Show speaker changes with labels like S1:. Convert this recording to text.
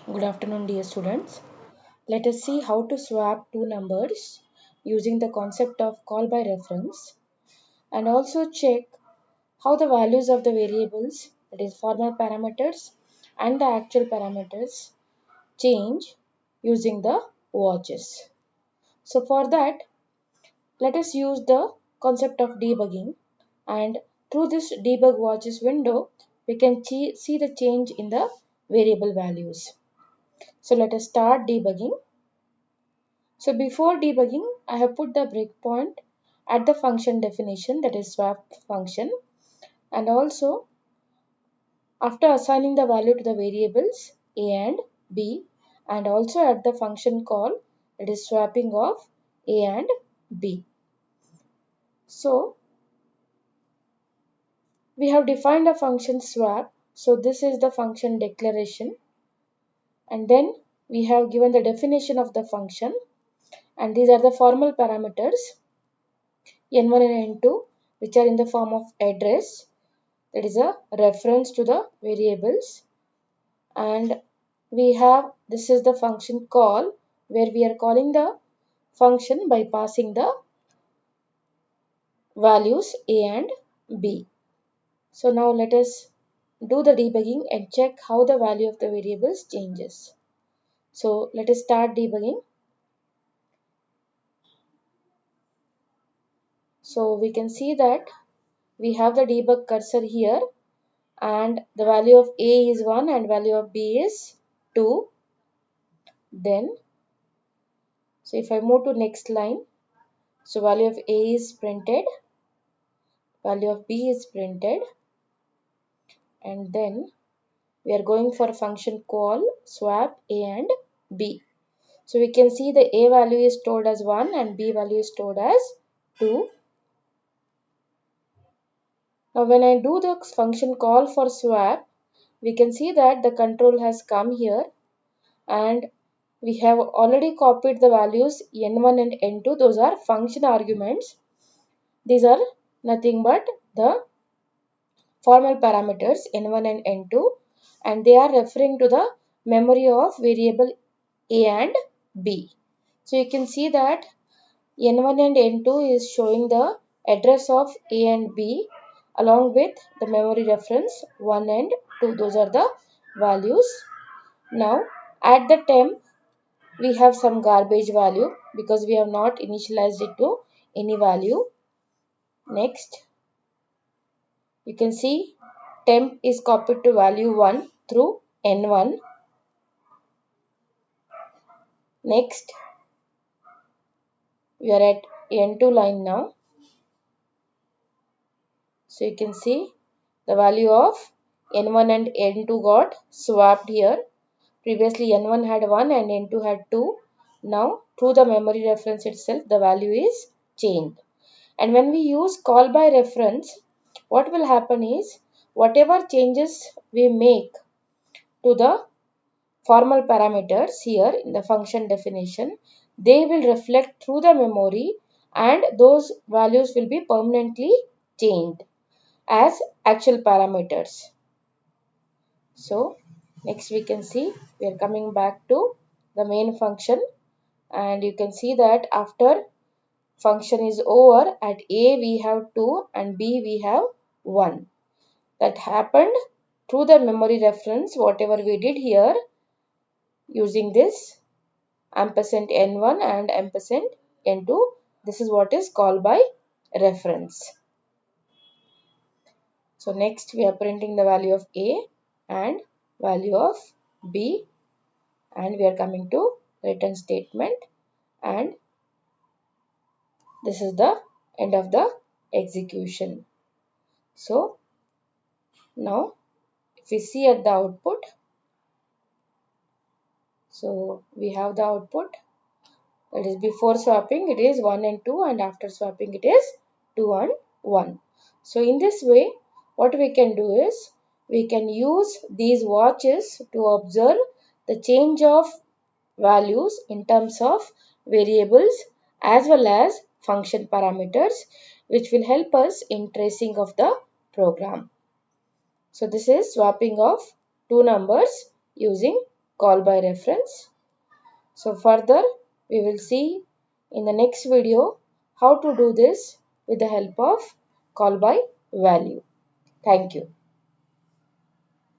S1: Good afternoon, dear students. Let us see how to swap two numbers using the concept of call by reference and also check how the values of the variables, that is formal parameters and the actual parameters, change using the watches. So for that, let us use the concept of debugging, and through this debug watches window, we can see the change in the variable values. So let us start debugging. So before debugging, I have put the breakpoint at the function definition, that is swap function, and also after assigning the value to the variables a and b, and also at the function call, that is swapping of a and b. So we have defined a function swap. So this is the function declaration, and then we have given the definition of the function, and these are the formal parameters n1 and n2, which are in the form of address, that is a reference to the variables, and we have, this is the function call, where we are calling the function by passing the values a and b. So now let us do the debugging and check how the value of the variables changes. So let us start debugging. So we can see that we have the debug cursor here, and the value of a is 1 and value of b is 2. Then, so if I move to next line, so value of a is printed, value of b is printed, and then we are going for a function call swap a and b. So we can see the a value is stored as 1 and b value is stored as 2. Now when I do the function call for swap, we can see that the control has come here, and we have already copied the values n1 and n2. Those are function arguments. These are nothing but the formal parameters n1 and n2, and they are referring to the memory of variable a and b. So you can see that n1 and n2 is showing the address of a and b along with the memory reference 1 and 2. Those are the values. Now at the temp, we have some garbage value because we have not initialized it to any value. Next, you can see temp is copied to value 1 through n1. Next, we are at n2 line now. So you can see the value of n1 and n2 got swapped here. Previously n1 had 1 and n2 had 2. Now through the memory reference itself, the value is changed. And when we use call by reference, what will happen is whatever changes we make to the formal parameters here in the function definition, they will reflect through the memory, and those values will be permanently changed as actual parameters. So next we can see we are coming back to the main function, and you can see that after function is over, at a we have 2 and b we have 1. That happened through the memory reference, whatever we did here using this ampersand n1 and ampersand n2. This is what is called by reference. So next we are printing the value of a and value of b, and we are coming to return statement, and this is the end of the execution. So now if we see at the output, so we have the output, that is before swapping it is 1 and 2, and after swapping it is 2 and 1. So in this way, what we can do is we can use these watches to observe the change of values in terms of variables as well as function parameters, which will help us in tracing of the program. So this is swapping of two numbers using call by reference. So further we will see in the next video how to do this with the help of call by value. Thank you.